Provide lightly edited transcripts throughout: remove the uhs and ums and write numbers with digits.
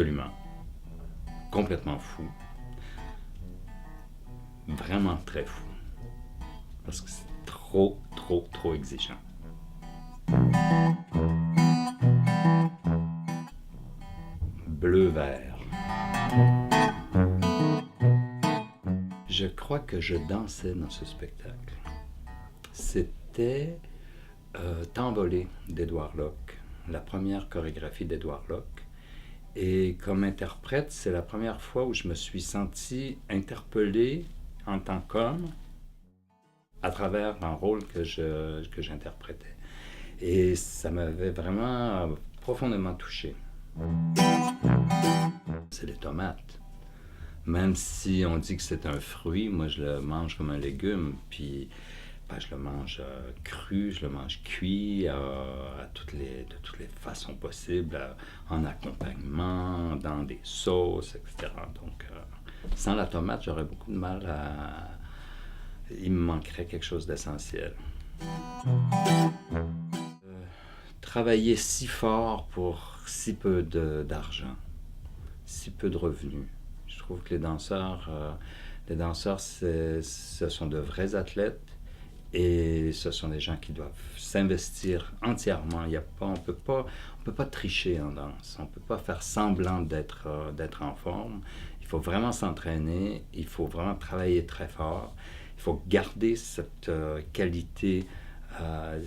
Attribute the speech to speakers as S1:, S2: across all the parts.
S1: absolument, complètement fou, vraiment très fou, parce que c'est trop exigeant. Bleu-vert. Je crois que je dansais dans ce spectacle. C'était Temps volé d'Édouard Locke, la première chorégraphie d'Édouard Locke. Et comme interprète, c'est la première fois où je me suis senti interpellé en tant qu'homme à travers un rôle que j'interprétais. Et ça m'avait vraiment profondément touché. C'est les tomates. Même si on dit que c'est un fruit, moi je le mange comme un légume, puis je le mange cru, je le mange cuit, de toutes les façons possibles, en accompagnement, dans des sauces, etc. Donc, sans la tomate, j'aurais beaucoup de mal à... Il me manquerait quelque chose d'essentiel. Travailler si fort pour si peu d'argent, si peu de revenus. Je trouve que les danseurs, ce sont de vrais athlètes et ce sont des gens qui doivent s'investir entièrement. On peut pas tricher en danse. On peut pas faire semblant d'être en forme. Il faut vraiment s'entraîner. Il faut vraiment travailler très fort. Il faut garder cette qualité,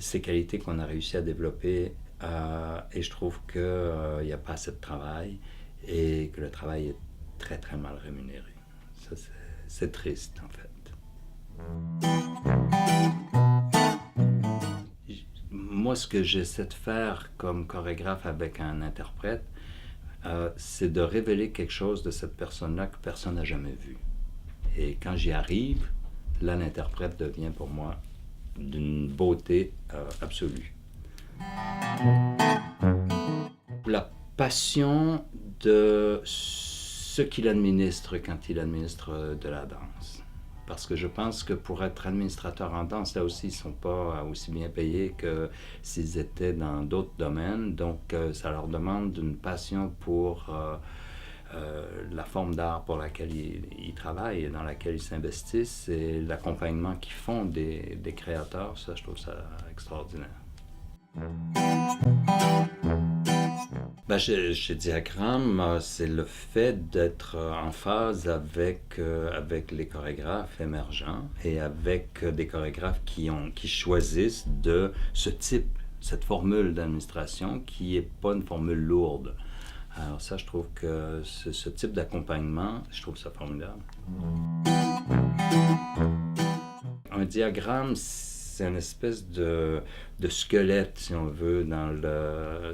S1: ces qualités qu'on a réussi à développer. Et je trouve qu'il n'y a pas assez de travail et que le travail est très mal rémunéré. Ça, c'est triste, en fait. Moi, ce que j'essaie de faire comme chorégraphe avec un interprète, c'est de révéler quelque chose de cette personne-là que personne n'a jamais vu. Et quand j'y arrive, là, l'interprète devient pour moi d'une beauté absolue. La passion de ce qu'il administre quand il administre de la danse. Parce que je pense que pour être administrateur en danse, là aussi, ils ne sont pas aussi bien payés que s'ils étaient dans d'autres domaines. Donc, ça leur demande une passion pour la forme d'art pour laquelle ils travaillent et dans laquelle ils s'investissent et l'accompagnement qu'ils font des créateurs. Ça, je trouve ça extraordinaire. Chez Diagramme, c'est le fait d'être en phase avec les chorégraphes émergents et avec des chorégraphes qui choisissent de ce type, cette formule d'administration qui n'est pas une formule lourde. Alors ça, je trouve que ce type d'accompagnement, je trouve ça formidable. Un diagramme, c'est une espèce de squelette, si on veut,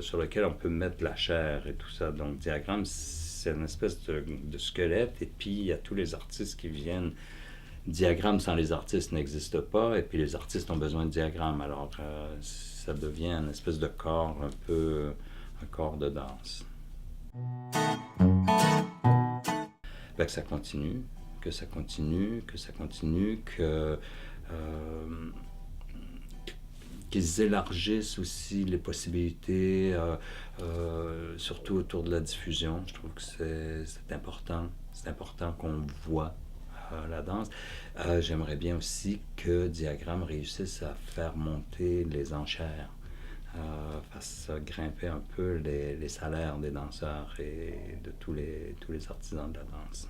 S1: sur lequel on peut mettre la chair et tout ça. Donc, diagramme, c'est une espèce de squelette. Et puis, il y a tous les artistes qui viennent. Diagramme sans les artistes n'existe pas. Et puis, les artistes ont besoin de diagramme. Alors, ça devient une espèce de corps, un corps de danse. Que ça continue, qu'ils élargissent aussi les possibilités, surtout autour de la diffusion. Je trouve que c'est important. C'est important qu'on voit la danse. J'aimerais bien aussi que Diagramme réussisse à faire monter les enchères, fasse grimper un peu les salaires des danseurs et de tous les artisans de la danse.